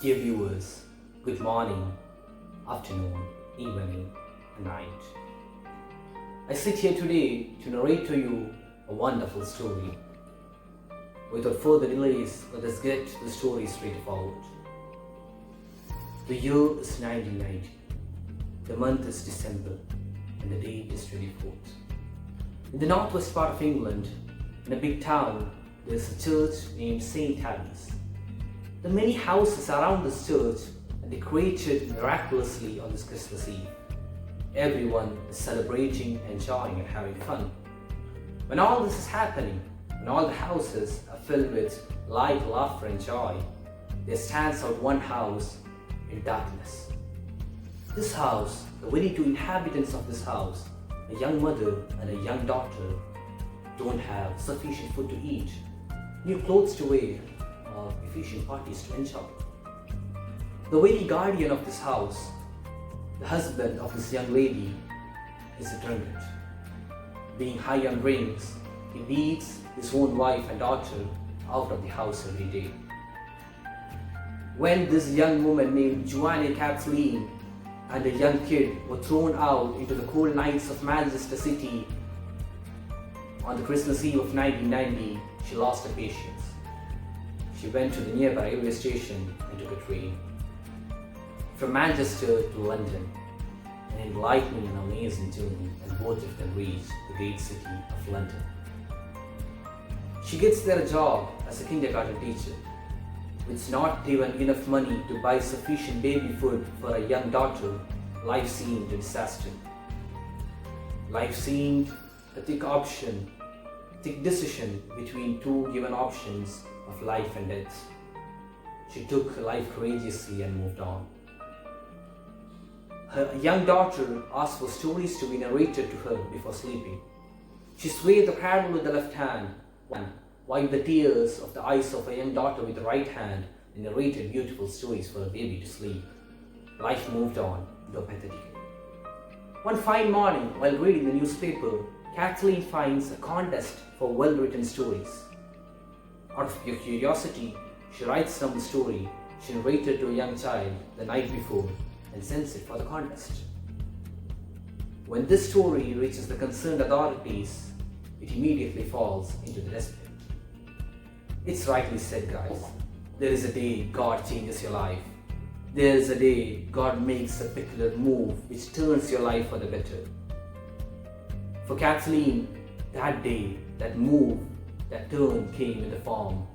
Dear viewers, good morning, afternoon, evening, and night. I sit here today to narrate to you a wonderful story. Without further delays, let us get the story straight forward. The year is 1990. The month is December, and the date is 24th. In the northwest part of England, in a big town, there is a church named St. Harry's. There are many houses around this church are decorated miraculously on this Christmas Eve. Everyone is celebrating, enjoying, and having fun. When all this is happening, when all the houses are filled with light, laughter, and joy, there stands out one house in darkness. This house, the very two inhabitants of this house, a young mother and a young daughter, don't have sufficient food to eat, new clothes to wear, or efficient parties to enjoy. The very guardian of this house, the husband of this young lady, is a drunkard. Being high on drinks, he beats his own wife and daughter out of the house every day. When this young woman named Joanna Kathleen and a young kid were thrown out into the cold nights of Manchester City on the Christmas Eve of 1990, she lost her patience. She went to the nearby railway station and took a train. From Manchester to London, an enlightening and amazing journey, and both of them reached the great city of London. She gets there a job as a kindergarten teacher. With not even enough money to buy sufficient baby food for a young daughter, life seemed a disaster. Life seemed a thick decision between two given options of life and death. She took life courageously and moved on. Her young daughter asked for stories to be narrated to her before sleeping. She swayed the cradle with the left hand, wiped the tears of the eyes of her young daughter with the right hand, and narrated beautiful stories for her baby to sleep. Life moved on, though pathetically. One fine morning, while reading the newspaper, Kathleen finds a contest for well-written stories. Out of pure curiosity, she writes down the story she narrated to a young child the night before and sends it for the contest. When this story reaches the concerned authorities, it immediately falls into the dustbin. It's rightly said, guys. There is a day God changes your life. There is a day God makes a particular move which turns your life for the better. For Kathleen, that day, that move, that turn came in the form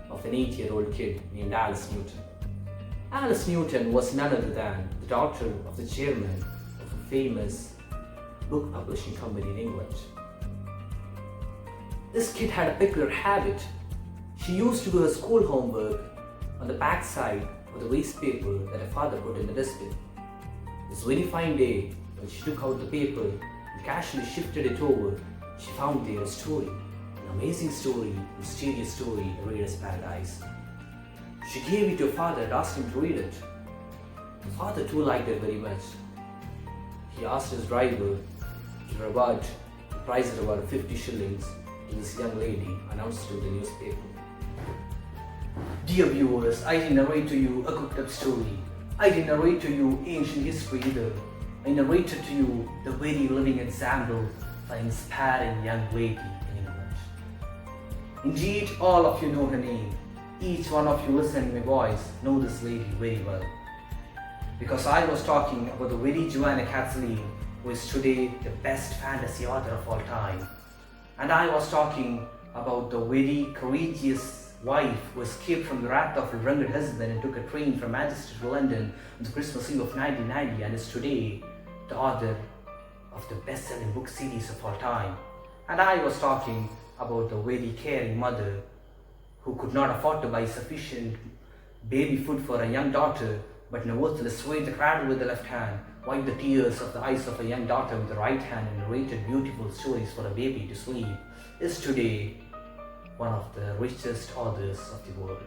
of an 8-year-old kid named Alice Newton. Alice Newton was none other than the daughter of the chairman of a famous book publishing company in England. This kid had a peculiar habit. She used to do her school homework on the backside of the waste paper that her father put in the dustbin. This very fine day, when she took out the paper and casually shifted it over, she found there a story, an amazing story, mysterious story, a reader's paradise. She gave it to her father and asked him to read it. The father too liked it very much. He asked his driver to reward the price at about 50 shillings to this young lady, announced to the newspaper. Dear viewers, I didn't narrate to you a cooked up story. I didn't narrate to you ancient history either. I narrated to you the very living example of an inspiring young lady in England. Indeed, all of you know her name. Each one of you listening to my voice know this lady very well. Because I was talking about the very Joanna Kathleen, who is today the best fantasy author of all time. And I was talking about the very courageous wife who escaped from the wrath of her drunkard husband and took a train from Manchester to London on the Christmas Eve of 1990 and is today the author of the best-selling book series of all time. And I was talking about the very caring mother who could not afford to buy sufficient baby food for her young daughter, but nevertheless swayed the cradle with the left hand, wiped the tears of the eyes of her young daughter with the right hand, and narrated beautiful stories for a baby to sleep, is today one of the richest authors of the world.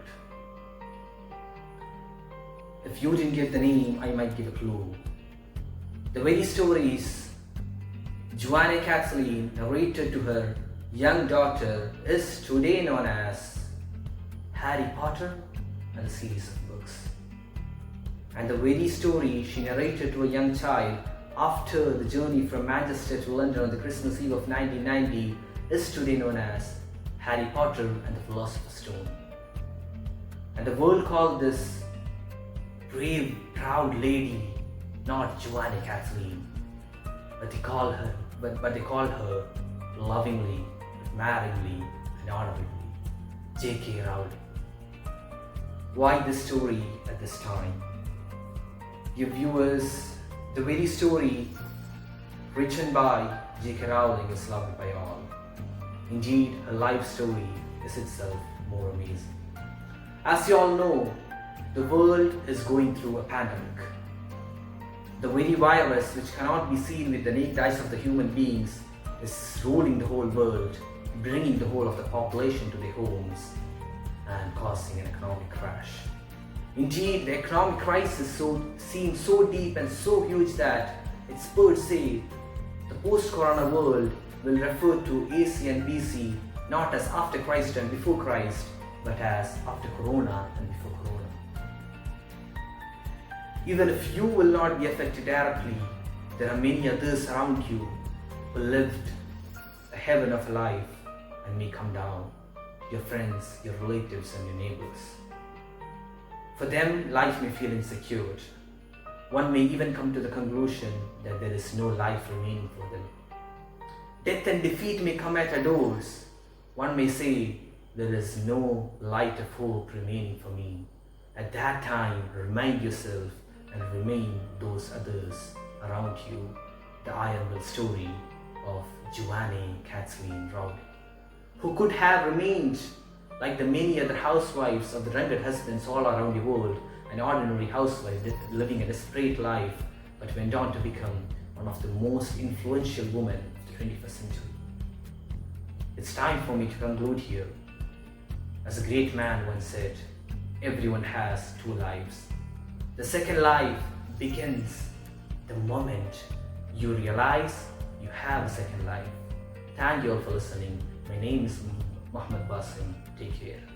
If you didn't get the name, I might give a clue. The very stories Joanna Kathleen narrated to her young daughter is today known as Harry Potter and a series of books. And the very story she narrated to a young child after the journey from Manchester to London on the Christmas Eve of 1990 is today known as Harry Potter and the Philosopher's Stone. And the world called this brave, proud lady not Joanna Kathleen, but they call her lovingly, admiringly, and honorably J.K. Rowling. Why this story at this time? Your viewers, the very story written by J.K. Rowling is loved by all. Indeed, her life story is itself more amazing. As you all know, the world is going through a pandemic. The very virus which cannot be seen with the naked eyes of the human beings is ruling the whole world, bringing the whole of the population to their homes and causing an economic crash. Indeed, the economic crisis seems so deep and so huge that experts say the post-corona world will refer to AC and BC not as after Christ and before Christ, but as after Corona and before Corona. Even if you will not be affected directly, there are many others around you who lived a heaven of life and may come down. Your friends, your relatives, and your neighbors. For them, life may feel insecure. One may even come to the conclusion that there is no life remaining for them. Death and defeat may come at our doors. One may say, there is no light of hope remaining for me. At that time, remind yourself and remain those others around you, the iron will story of Joanna Kathleen Rowling, who could have remained like the many other housewives of the rented husbands all around the world, an ordinary housewife living a desperate life, but went on to become one of the most influential women of the 21st century. It's time for me to conclude here. As a great man once said, everyone has two lives. The second life begins the moment you realize you have a second life. Thank you all for listening. My name is Muhammad Basim. Take care.